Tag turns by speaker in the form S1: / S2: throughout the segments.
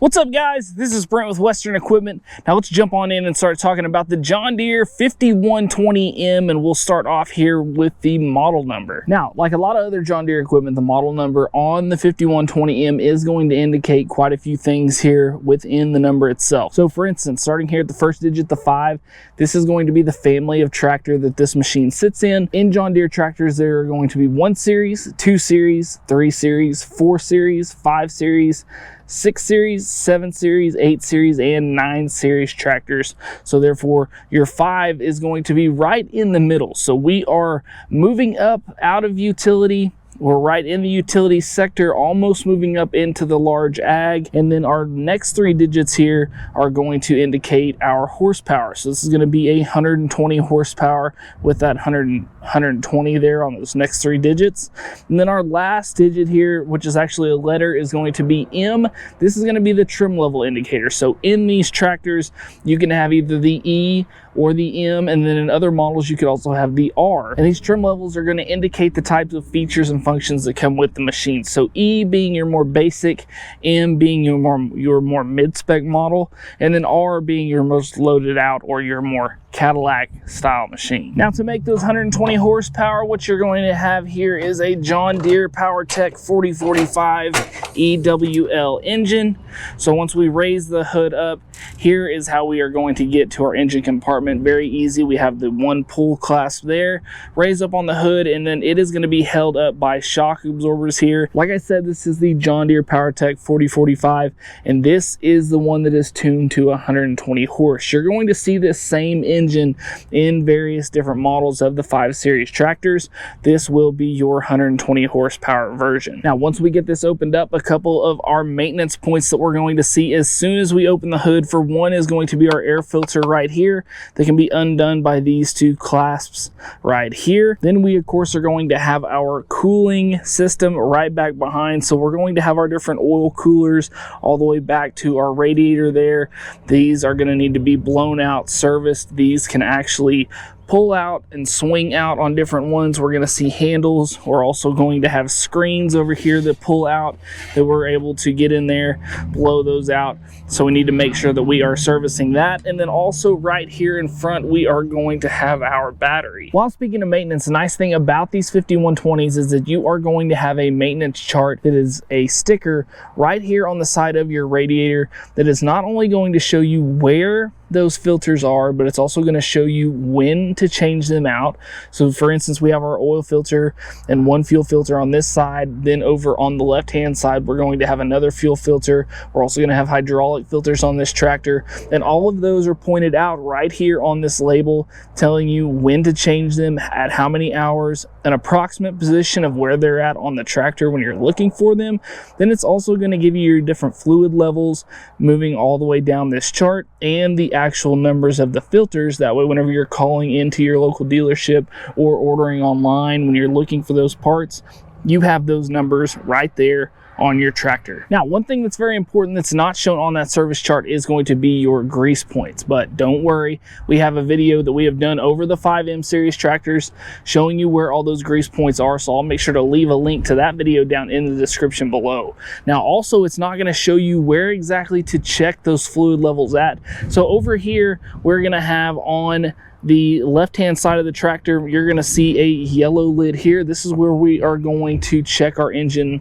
S1: What's up, guys? This is Brent with Western Equipment. Now let's jump on in and start talking about the John Deere 5120M, and we'll start off here with the model number. Now, like a lot of other John Deere equipment, the model number on the 5120M is going to indicate quite a few things here within the number itself. So for instance, starting here at the first digit, the 5, this is going to be the family of tractor that this machine sits in. In John Deere tractors, there are going to be 1 series, 2 series, 3 series, 4 series, 5 series, 6 series, 7 series, 8 series, and 9 series tractors. So therefore, your 5 is going to be right in the middle. So we are moving up out of utility. We're right in the utility sector, almost moving up into the large ag. And then our next 3 digits here are going to indicate our horsepower. So this is going to be a 120 horsepower with that 120 there on those next 3 digits. And then our last digit here, which is actually a letter, is going to be M. This is going to be the trim level indicator. So in these tractors, you can have either the E or the M, and then in other models you could also have the R. And these trim levels are going to indicate the types of features and functions that come with the machine. So E being your more basic, M being your more mid-spec model, and then R being your most loaded out or your more Cadillac style machine. Now to make those 120 horsepower, what you're going to have here is a John Deere PowerTech 4045 EWL engine. So once we raise the hood up, here is how we are going to get to our engine compartment. Very easy. We have the 1 pull clasp there, raise up on the hood, and then it is going to be held up by shock absorbers here. Like I said, this is the John Deere PowerTech 4045, and this is the one that is tuned to 120 horse. You're going to see this same engine in various different models of the 5 series tractors. This will be your 120 horsepower version. Now, once we get this opened up, a couple of our maintenance points that we're going to see as soon as we open the hood. For one is going to be our air filter right here. That can be undone by these 2 clasps right here. Then we of course are going to have our cooling system right back behind. So we're going to have our different oil coolers all the way back to our radiator there. These are going to need to be blown out, serviced. These can actually pull out and swing out on different ones. We're going to see handles. We're also going to have screens over here that pull out that we're able to get in there, blow those out. So we need to make sure that we are servicing that. And then also right here in front, we are going to have our battery. While speaking of maintenance, the nice thing about these 5120s is that you are going to have a maintenance chart that is a sticker right here on the side of your radiator that is not only going to show you where those filters are, but it's also going to show you when to change them out. So for instance, we have our oil filter and 1 fuel filter on this side. Then over on the left hand side, we're going to have another fuel filter. We're also going to have hydraulic filters on this tractor, and all of those are pointed out right here on this label, telling you when to change them, at how many hours, an approximate position of where they're at on the tractor when you're looking for them. Then it's also going to give you your different fluid levels moving all the way down this chart, and the actual numbers of the filters. That way, whenever you're calling into your local dealership or ordering online, when you're looking for those parts, you have those numbers right there on your tractor. Now, one thing that's very important that's not shown on that service chart is going to be your grease points, but don't worry, we have a video that we have done over the 5M series tractors showing you where all those grease points are, so I'll make sure to leave a link to that video down in the description below. Now also, it's not going to show you where exactly to check those fluid levels at. So over here, we're going to have on the left hand side of the tractor, you're going to see a yellow lid here. This is where we are going to check our engine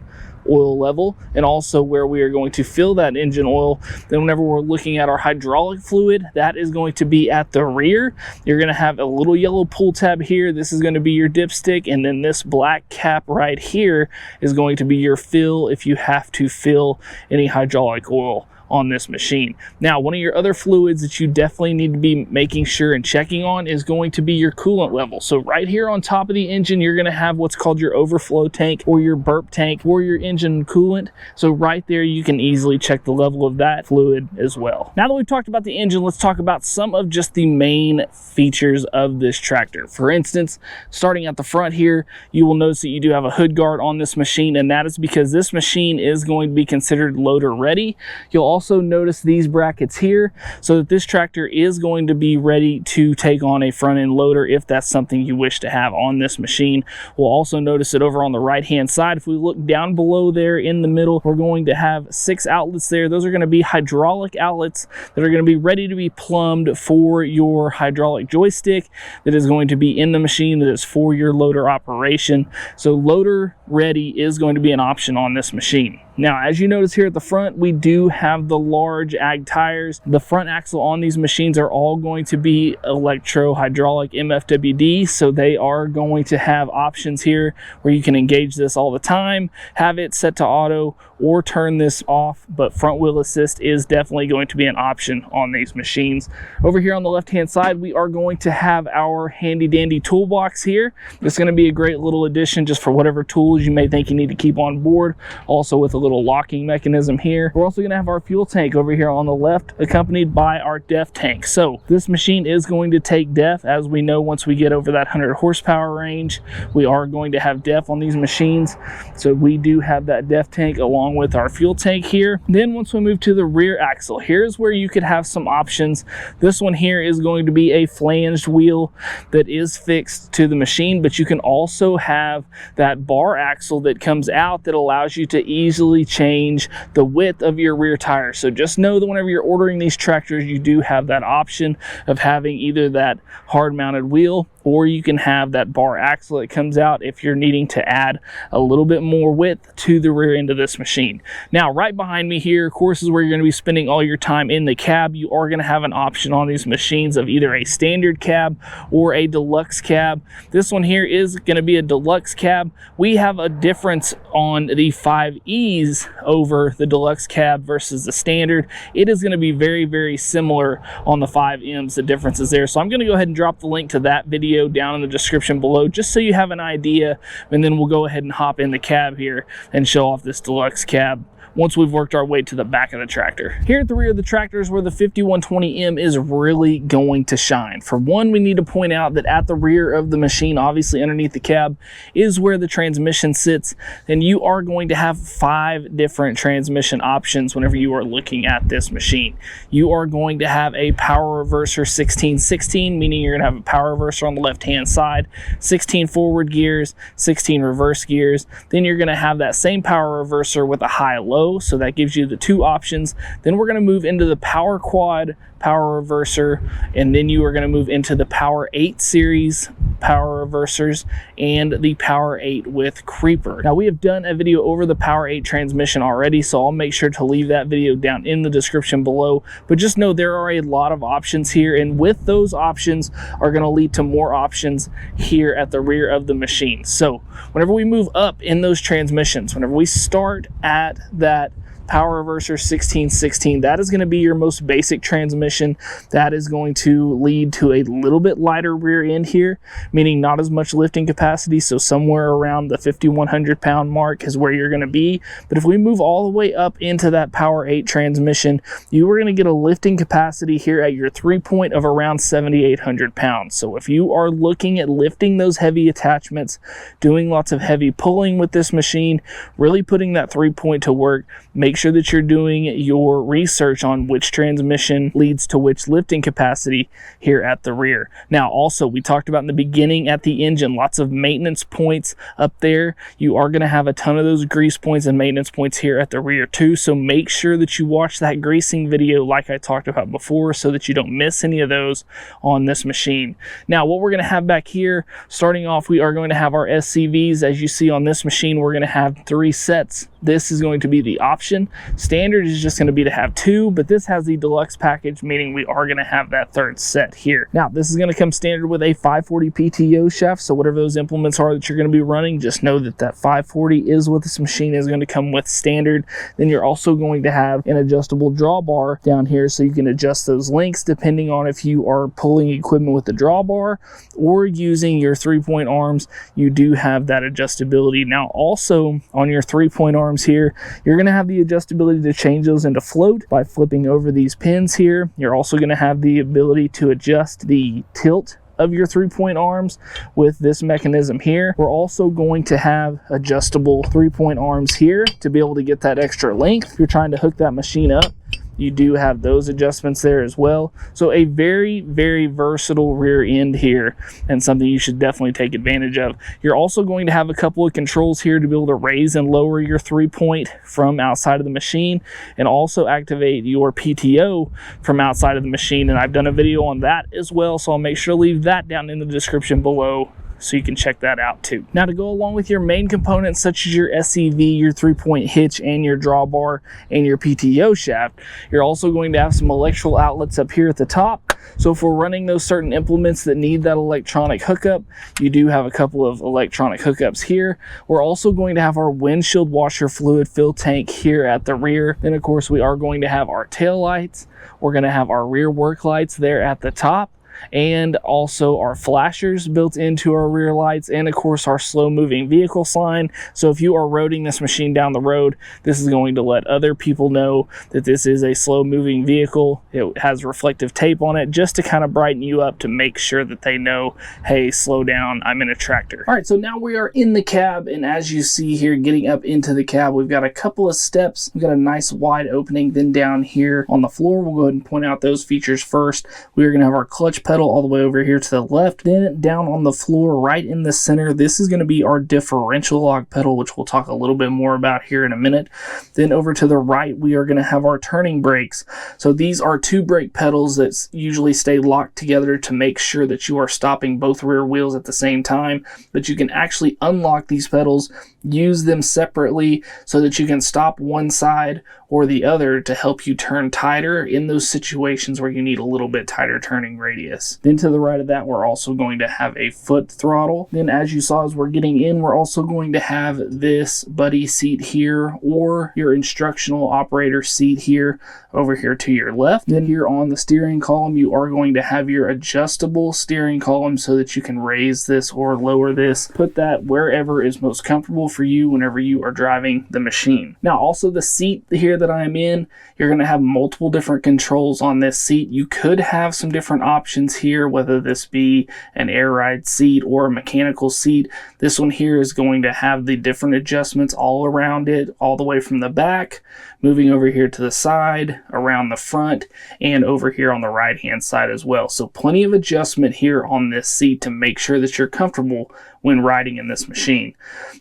S1: oil level, and also where we are going to fill that engine oil. Then whenever we're looking at our hydraulic fluid, that is going to be at the rear. You're going to have a little yellow pull tab here. This is going to be your dipstick, and then this black cap right here is going to be your fill if you have to fill any hydraulic oil on this machine. Now, one of your other fluids that you definitely need to be making sure and checking on is going to be your coolant level. So right here on top of the engine, you're going to have what's called your overflow tank or your burp tank or your engine coolant. So right there, you can easily check the level of that fluid as well. Now that we've talked about the engine, let's talk about some of just the main features of this tractor. For instance, starting at the front here, you will notice that you do have a hood guard on this machine, and that is because this machine is going to be considered loader ready. You'll also notice these brackets here so that this tractor is going to be ready to take on a front end loader if that's something you wish to have on this machine. We'll also notice it over on the right hand side. If we look down below there in the middle, we're going to have 6 outlets there. Those are going to be hydraulic outlets that are going to be ready to be plumbed for your hydraulic joystick that is going to be in the machine that is for your loader operation. So loader ready is going to be an option on this machine. Now, as you notice here at the front, we do have the large ag tires. The front axle on these machines are all going to be electro-hydraulic MFWD, so they are going to have options here where you can engage this all the time, have it set to auto, or turn this off, but front wheel assist is definitely going to be an option on these machines. Over here on the left-hand side, we are going to have our handy-dandy toolbox here. It's going to be a great little addition just for whatever tools you may think you need to keep on board, also with a little locking mechanism here. We're also going to have our fuel tank over here on the left, accompanied by our DEF tank. So this machine is going to take DEF. As we know, once we get over that 100 horsepower range, we are going to have DEF on these machines. So we do have that DEF tank along with our fuel tank here. Then once we move to the rear axle, here's where you could have some options. This one here is going to be a flanged wheel that is fixed to the machine, but you can also have that bar axle that comes out that allows you to easily change the width of your rear tire. So just know that whenever you're ordering these tractors, you do have that option of having either that hard mounted wheel, or you can have that bar axle that comes out if you're needing to add a little bit more width to the rear end of this machine. Now, right behind me here, of course, is where you're going to be spending all your time in the cab. You are going to have an option on these machines of either a standard cab or a deluxe cab. This one here is going to be a deluxe cab. We have a difference on the 5Es over the deluxe cab versus the standard. It is going to be very, very similar on the 5Ms, the differences there. So I'm going to go ahead and drop the link to that video down in the description below just so you have an idea, and then we'll go ahead and hop in the cab here and show off this deluxe cab once we've worked our way to the back of the tractor. Here at the rear of the tractor is where the 5120M is really going to shine. For one, we need to point out that at the rear of the machine, obviously underneath the cab, is where the transmission sits, and you are going to have 5 different transmission options whenever you are looking at this machine. You are going to have a power reverser 16/16, meaning you're going to have a power reverser on the left-hand side, 16 forward gears, 16 reverse gears. Then you're going to have that same power reverser with a high-low, so that gives you the 2 options. Then we're going to move into the power quad power reverser, and then you are going to move into the Power 8 series power reversers and the Power 8 with creeper. Now, we have done a video over the Power 8 transmission already, so I'll make sure to leave that video down in the description below. But just know there are a lot of options here, and with those options are going to lead to more options here at the rear of the machine. So whenever we move up in those transmissions, whenever we start at that power reverser 16/16, that is going to be your most basic transmission. That is going to lead to a little bit lighter rear end here, meaning not as much lifting capacity. So somewhere around the 5,100 pound mark is where you're going to be. But if we move all the way up into that Power 8 transmission, you are going to get a lifting capacity here at your 3-point of around 7,800 pounds. So if you are looking at lifting those heavy attachments, doing lots of heavy pulling with this machine, really putting that 3-point to work, make sure that you're doing your research on which transmission leads to which lifting capacity here at the rear. Now, also, we talked about in the beginning at the engine, lots of maintenance points up there. You are going to have a ton of those grease points and maintenance points here at the rear too, so make sure that you watch that greasing video like I talked about before so that you don't miss any of those on this machine. Now, what we're going to have back here, starting off, we are going to have our SCVs. As you see on this machine, we're going to have 3 sets. This is going to be the option. Standard is just going to be to have 2, but this has the deluxe package, meaning we are going to have that 3rd set here. Now, this is going to come standard with a 540 PTO shaft, so whatever those implements are that you're going to be running, just know that that 540 is what this machine is going to come with standard. Then you're also going to have an adjustable drawbar down here, so you can adjust those links depending on if you are pulling equipment with the drawbar or using your 3-point arms. You do have that adjustability. Now, also on your 3-point arms here, you're going to have the adjustability to change those into float by flipping over these pins here. You're also going to have the ability to adjust the tilt of your 3-point arms with this mechanism here. We're also going to have adjustable 3-point arms here to be able to get that extra length. If you're trying to hook that machine up, you do have those adjustments there as well. So a very, very versatile rear end here, and something you should definitely take advantage of. You're also going to have a couple of controls here to be able to raise and lower your 3-point from outside of the machine, and also activate your PTO from outside of the machine. And I've done a video on that as well, so I'll make sure to leave that down in the description below, so you can check that out too. Now, to go along with your main components such as your SCV, your 3-point hitch, and your drawbar, and your PTO shaft, you're also going to have some electrical outlets up here at the top. So if we're running those certain implements that need that electronic hookup, you do have a couple of electronic hookups here. We're also going to have our windshield washer fluid fill tank here at the rear. Then of course we are going to have our tail lights. We're going to have our rear work lights there at the top, and also our flashers built into our rear lights, and of course our slow moving vehicle sign. So if you are roading this machine down the road, this is going to let other people know that this is a slow moving vehicle. It has reflective tape on it just to kind of brighten you up, to make sure that they know, hey, slow down, I'm in a tractor. All right, so now we are in the cab, and as you see here, getting up into the cab, we've got a couple of steps. We've got a nice wide opening. Then down here on the floor, we'll go ahead and point out those features first. We are going to have our clutch pedal all the way over here to the left. Then down on the floor right in the center, this is going to be our differential lock pedal, which we'll talk a little bit more about here in a minute. Then over to the right, we are going to have our turning brakes. So these are 2 brake pedals that usually stay locked together to make sure that you are stopping both rear wheels at the same time, but you can actually unlock these pedals, use them separately so that you can stop one side or the other to help you turn tighter in those situations where you need a little bit tighter turning radius. Then to the right of that, we're also going to have a foot throttle. Then as you saw as we're getting in, we're also going to have this buddy seat here, or your instructional operator seat here over here to your left. Then here on the steering column, you are going to have your adjustable steering column so that you can raise this or lower this, put that wherever is most comfortable for you whenever you are driving the machine. Now also the seat here that I am in, you're going to have multiple different controls on this seat. You could have some different options here, whether this be an air ride seat or a mechanical seat. This one here is going to have the different adjustments all around it, all the way from the back, moving over here to the side, around the front, and over here on the right hand side as well. So plenty of adjustment here on this seat to make sure that you're comfortable when riding in this machine.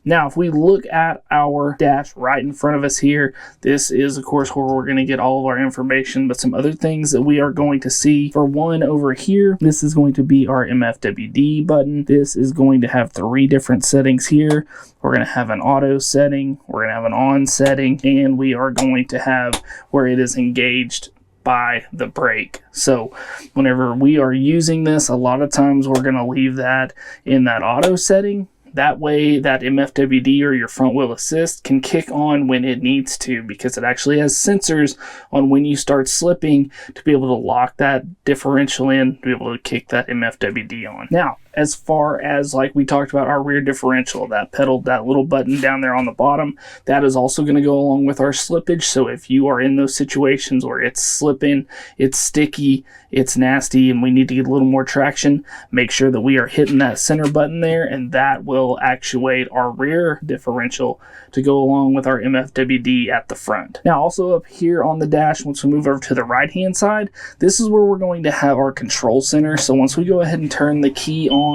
S1: Now if we look at our dash right in front of us here, this is of course where we're going to get all of our information, but some other things that we are going to see. For one, over here, this is going to be our MFWD button. This is going to have 3 different settings here. We're going to have an auto setting, we're going to have an on setting, and we are going to have where it is engaged by the brake. So whenever we are using this, a lot of times we're going to leave that in that auto setting. That way that MFWD or your front wheel assist can kick on when it needs to, because it actually has sensors on when you start slipping to be able to lock that differential in, to be able to kick that MFWD on. Now, as far as like we talked about our rear differential, that pedal, that little button down there on the bottom, that is also going to go along with our slippage. So if you are in those situations where it's slipping, it's sticky, it's nasty, and we need to get a little more traction, make sure that we are hitting that center button there, and that will actuate our rear differential to go along with our MFWD at the front. Now also up here on the dash, once we move over to the right hand side, this is where we're going to have our control center. So once we go ahead and turn the key on,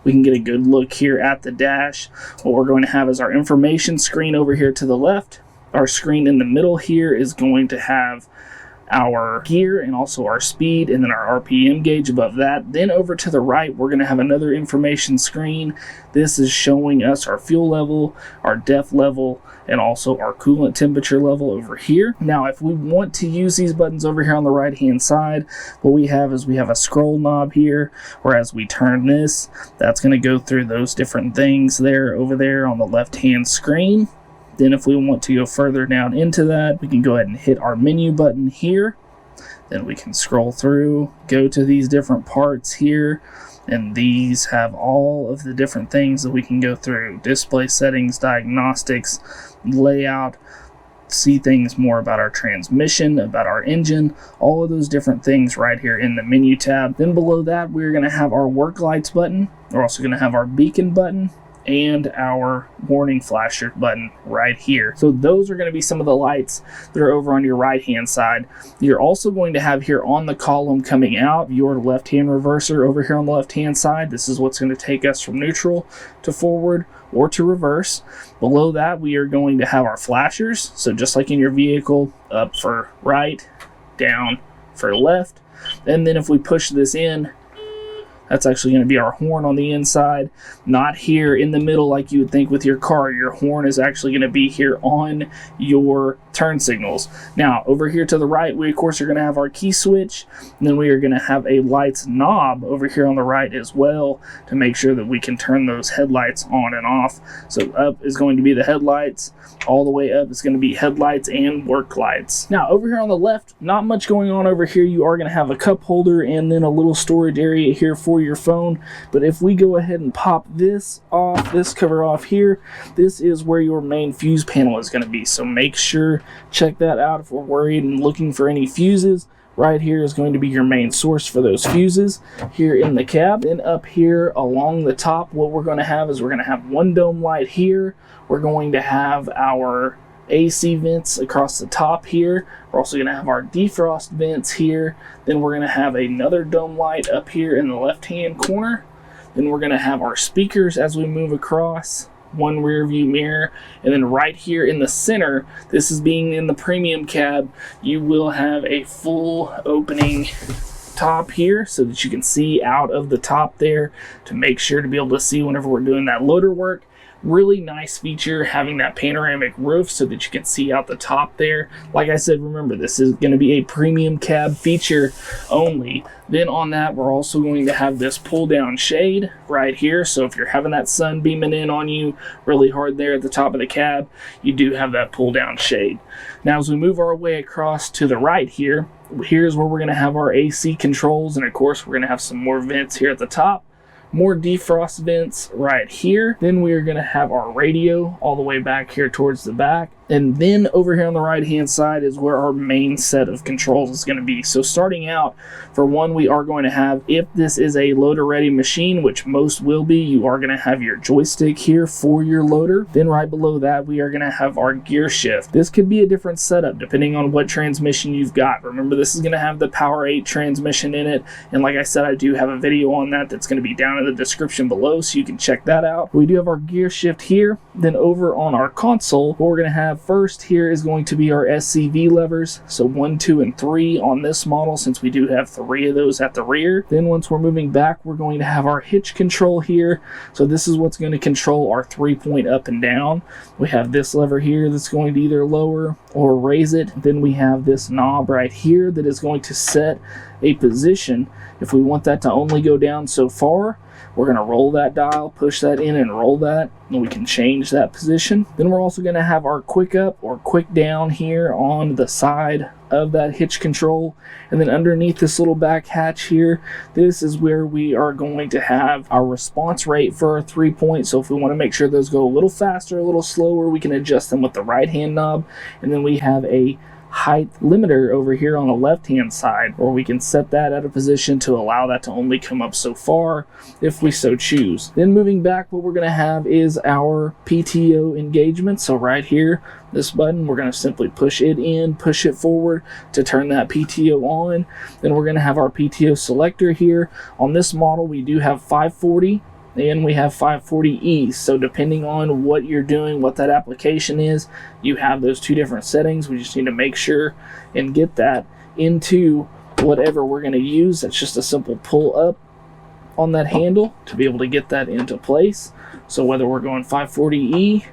S1: we can get a good look here at the dash. What we're going to have is our information screen over here to the left. Our screen in the middle here is going to have our gear and also our speed, and then our RPM gauge above that. Then over to the right, we're going to have another information screen. This is showing us our fuel level, our depth level, and also our coolant temperature level over here. Now if we want to use these buttons over here on the right hand side, what we have is we have a scroll knob here, where as we turn this, that's going to go through those different things there over there on the left hand screen. Then if we want to go further down into that, we can go ahead and hit our menu button here. Then we can scroll through, go to these different parts here, and these have all of the different things that we can go through. Display settings, diagnostics, layout, see things more about our transmission, about our engine, all of those different things right here in the menu tab. Then below that, we're going to have our work lights button. We're also going to have our beacon button, and our warning flasher button right here. So those are going to be some of the lights that are over on your right hand side. You're also going to have here on the column coming out your left hand reverser over here on the left hand side. This is what's going to take us from neutral to forward or to reverse. Below that we are going to have our flashers. So just like in your vehicle, up for right, down for left. And then if we push this in, that's actually going to be our horn on the inside, not here in the middle like you would think with your car. Your horn is actually going to be here on your turn signals. Now, over here to the right, we of course are going to have our key switch, and then we are going to have a lights knob over here on the right as well to make sure that we can turn those headlights on and off. So up is going to be the headlights, all the way up is going to be headlights and work lights. Now, over here on the left, not much going on over here. You are going to have a cup holder and then a little storage area here for your phone. But if we go ahead and pop this off, this cover off here, this is where your main fuse panel is going to be. So make sure, check that out if we're worried and looking for any fuses. Right here is going to be your main source for those fuses here in the cab. Then up here along the top, what we're going to have is we're going to have one dome light here. We're going to have our AC vents across the top here. We're also going to have our defrost vents here. Then we're going to have another dome light up here in the left hand corner. Then we're going to have our speakers as we move across, one rear view mirror, and then right here in the center, this is being in the premium cab, you will have a full opening top here so that you can see out of the top there to make sure to be able to see whenever we're doing that loader work. Really nice feature having that panoramic roof so that you can see out the top there. Like I said, remember, this is going to be a premium cab feature only. Then on that, we're also going to have this pull down shade right here. So if you're having that sun beaming in on you really hard there at the top of the cab, you do have that pull down shade. Now, as we move our way across to the right here, here's where we're going to have our AC controls. And of course, we're going to have some more vents here at the top. More defrost vents right here. Then we are going to have our radio all the way back here towards the back. And then over here on the right hand side is where our main set of controls is going to be. So starting out, for one, we are going to have, if this is a loader ready machine, which most will be, you are going to have your joystick here for your loader. Then right below that, we are going to have our gear shift. This could be a different setup depending on what transmission you've got. Remember, this is going to have the Power 8 transmission in it. And like I said, I do have a video on that that's going to be down in the description below, so you can check that out. We do have our gear shift here. Then over on our console, what we're going to have first here is going to be our SCV levers. So 1, 2, and 3 on this model, since we do have 3 of those at the rear. Then once we're moving back, we're going to have our hitch control here. So this is what's going to control our 3-point up and down. We have this lever here that's going to either lower or raise it. Then we have this knob right here that is going to set a position. If we want that to only go down so far, we're going to roll that dial, push that in and roll that, and we can change that position. Then we're also going to have our quick up or quick down here on the side of that hitch control. And then underneath this little back hatch here, this is where we are going to have our response rate for our 3-point. So if we want to make sure those go a little faster, a little slower, we can adjust them with the right hand knob. And then we have a height limiter over here on the left hand side, or we can set that at a position to allow that to only come up so far if we so choose. Then moving back, what we're going to have is our PTO engagement. So right here, this button, we're going to simply push it in, push it forward to turn that PTO on. Then we're going to have our PTO selector here. On this model, we do have 540 and we have 540E. So depending on what you're doing, what that application is, you have those 2 different settings. We just need to make sure and get that into whatever we're going to use. That's just a simple pull up on that handle to be able to get that into place. So whether we're going 540E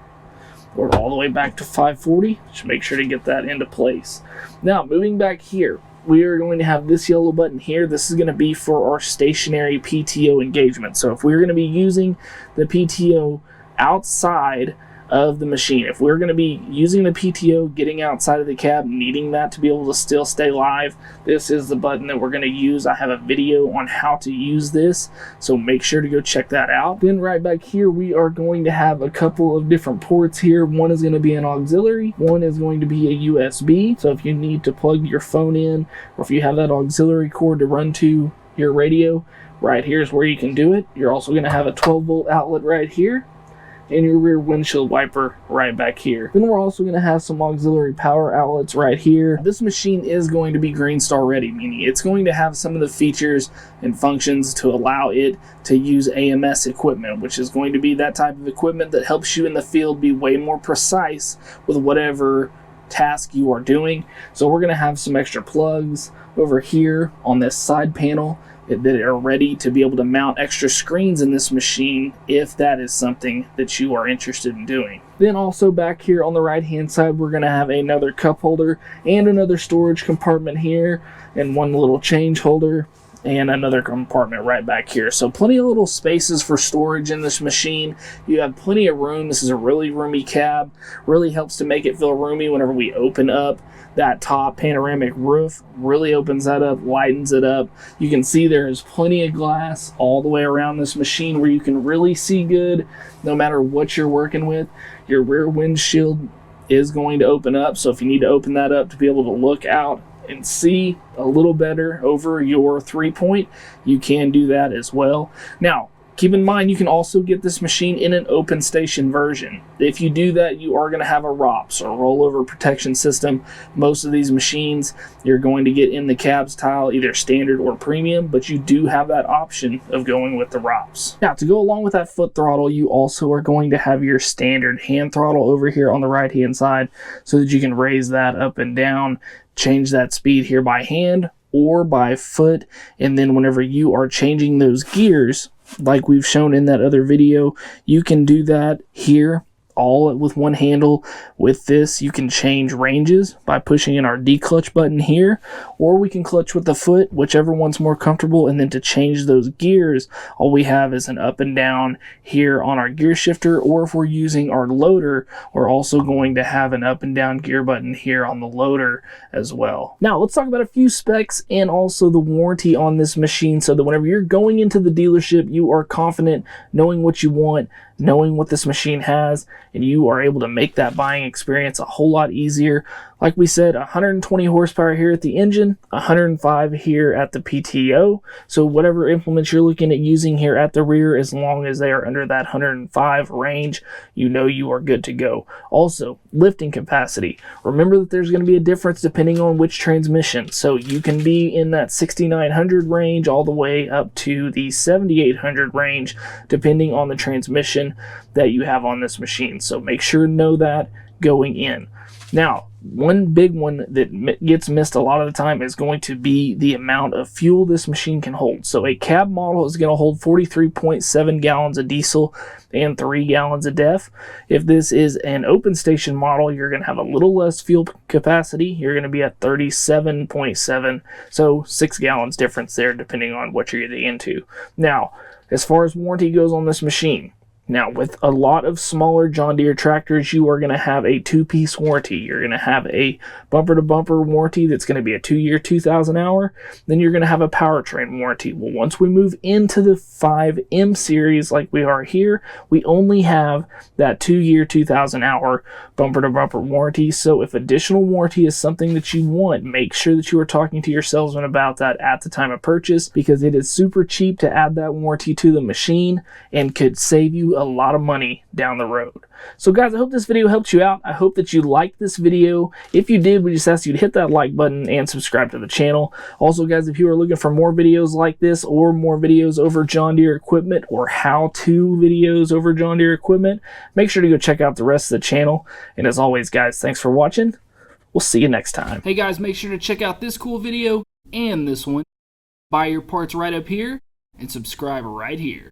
S1: or all the way back to 540, just make sure to get that into place. Now, moving back here, we are going to have this yellow button here. This is going to be for our stationary PTO engagement. So if we're going to be using the PTO outside of the machine, if we're going to be using the PTO, getting outside of the cab, needing that to be able to still stay live, this is the button that we're going to use. I have a video on how to use this, so make sure to go check that out. Then right back here, we are going to have a couple of different ports here. One is going to be an auxiliary, one is going to be a USB. So if you need to plug your phone in, or if you have that auxiliary cord to run to your radio, right here is where you can do it. You're also going to have a 12-volt outlet right here. and your rear windshield wiper right back here. Then we're also going to have some auxiliary power outlets right here. This machine is going to be Green Star ready, meaning it's going to have some of the features and functions to allow it to use AMS equipment, which is going to be that type of equipment that helps you in the field be way more precise with whatever task you are doing. So we're going to have some extra plugs over here on this side panel that are ready to be able to mount extra screens in this machine if that is something that you are interested in doing. Then also back here on the right hand side, we're going to have another cup holder and another storage compartment here, and one little change holder and another compartment right back here. So plenty of little spaces for storage in this machine. You have plenty of room. This is a really roomy cab. Really helps to make it feel roomy whenever we open up that top panoramic roof. Really opens that up, lightens it up. You can see there is plenty of glass all the way around this machine where you can really see good no matter what you're working with. Your rear windshield is going to open up, so if you need to open that up to be able to look out and see a little better over your 3-point, you can do that as well. Now, keep in mind, you can also get this machine in an open station version. If you do that, you are going to have a ROPS, or rollover protection system. Most of these machines, you're going to get in the cabs tile, either standard or premium, but you do have that option of going with the ROPS. Now, to go along with that foot throttle, you also are going to have your standard hand throttle over here on the right-hand side so that you can raise that up and down, change that speed here by hand or by foot, and then whenever you are changing those gears, like we've shown in that other video, you can do that here all with one handle. With this, you can change ranges by pushing in our D-clutch button here, or we can clutch with the foot, whichever one's more comfortable. And then to change those gears, all we have is an up and down here on our gear shifter, or if we're using our loader, we're also going to have an up and down gear button here on the loader as well. Now let's talk about a few specs and also the warranty on this machine, so that whenever you're going into the dealership, you are confident knowing what you want, knowing what this machine has, and you are able to make that buying experience a whole lot easier. Like we said, 120 horsepower here at the engine, 105 here at the PTO. So whatever implements you're looking at using here at the rear, as long as they are under that 105 range, you know you are good to go. Also, lifting capacity. Remember that there's going to be a difference depending on which transmission. So you can be in that 6,900 range all the way up to the 7,800 range, depending on the transmission that you have on this machine. So make sure to know that going in. Now, one big one that gets missed a lot of the time is going to be the amount of fuel this machine can hold. So a cab model is going to hold 43.7 gallons of diesel and 3 gallons of DEF. If this is an open station model, you're going to have a little less fuel capacity. You're going to be at 37.7, so 6 gallons difference there depending on what you're getting into. Now, as far as warranty goes on this machine, now, with a lot of smaller John Deere tractors, you are going to have a 2-piece warranty. You're going to have a bumper-to-bumper warranty that's going to be a 2-year, 2,000 hour. Then you're going to have a powertrain warranty. Well, once we move into the 5M series like we are here, we only have that 2-year, 2,000 hour bumper-to-bumper warranty. So if additional warranty is something that you want, make sure that you are talking to your salesman about that at the time of purchase, because it is super cheap to add that warranty to the machine and could save you a lot of money down the road. So guys, I hope this video helped you out. I hope that you liked this video. If you did, we just ask you to hit that like button and subscribe to the channel. Also guys, if you are looking for more videos like this, or more videos over John Deere equipment, or how-to videos over John Deere equipment, make sure to go check out the rest of the channel. And as always guys, thanks for watching. We'll see you next time. Hey guys, make sure to check out this cool video and this one. Buy your parts right up here and subscribe right here.